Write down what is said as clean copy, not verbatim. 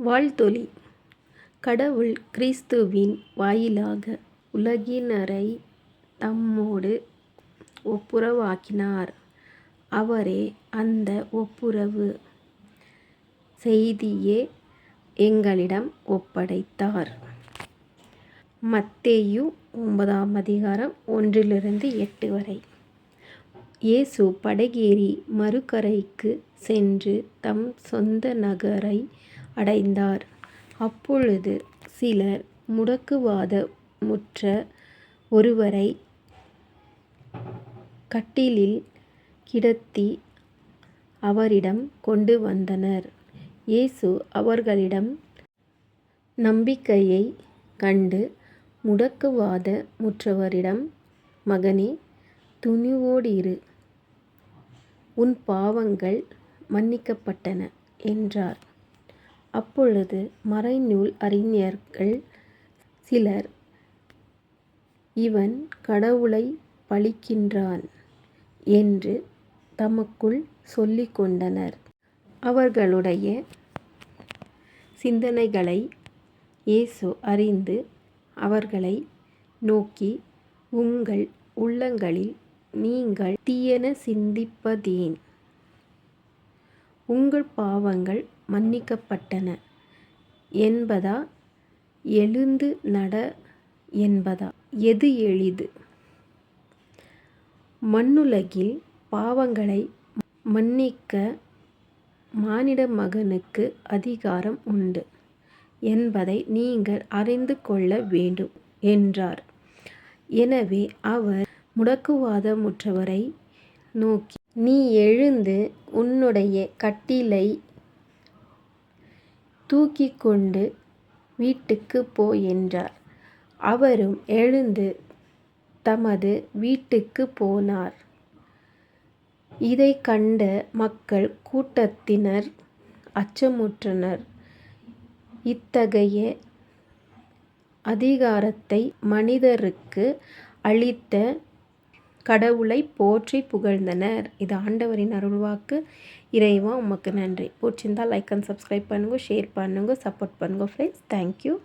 வாழ்த்தொலி. கடவுள் கிறிஸ்துவின் வாயிலாக உலகினரை தம்மோடு ஒப்புரவாக்கினார். அவரே அந்த ஒப்புரவு செய்தியை எங்களிடம் ஒப்படைத்தார். மத்தேயு 9:1-8 வரை. இயேசு படகேறி மறுகரைக்கு சென்று தம் சொந்த நகரை அடைந்தார். அப்பொழுது சிலர் முடக்குவாதமுற்ற ஒருவரை கட்டிலில் கிடத்தி அவரிடம் கொண்டு வந்தனர். இயேசு அவர்களிடம் நம்பிக்கையைக் கண்டு முடக்குவாதமுற்றவரிடம், மகனே, துணிவோடிரு, உன் பாவங்கள் மன்னிக்கப்பட்டன என்றார். அப்பொழுது மறைநூல் அறிஞர்கள் சிலர், இவன் கடவுளைப் பழிக்கின்றான் என்று தமக்குள் சொல்லிக் கொண்டனர். அவர்களுடைய சிந்தனைகளை இயேசு அறிந்து அவர்களை நோக்கி, உங்கள் உள்ளங்களில் நீங்கள் தீயன சிந்திப்பதேன்? உங்கள் பாவங்கள் மன்னிக்கப்பட்டன என்பதா, எழுந்து நட என்பதா? எது எளிது? மண்ணுலகில் பாவங்களை மன்னிக்க மானிடமகனுக்கு அதிகாரம் உண்டு என்பதை நீங்கள் அறிந்து கொள்ள வேண்டும் என்றார். எனவே அவர் முடக்குவாதமுற்றவரை நோக்கி, நீ எழுந்து உன்னுடைய கட்டிலைத் தூக்கிக்கொண்டு வீட்டுக்குப் போ என்றார். அவரும் எழுந்து தமது வீட்டுக்குப் போனார். இதைக் கண்ட மக்கள் கூட்டத்தினர் அச்சமுற்றனர். இத்தகைய அதிகாரத்தை மனிதருக்கு அளித்த கடவுளைப் போற்றிப் புகழ்ந்தனர். இது ஆண்டவரின் அருள்வாக்கு. இறைவா, உமக்கு நன்றி. பிடிச்சிருந்தா லைக் அண்ட் சப்ஸ்கிரைப் பண்ணுங்க, ஷேர் பண்ணுங்க, சப்போர்ட் பண்ணுங்க ஃப்ரெண்ட்ஸ். தேங்க்யூ.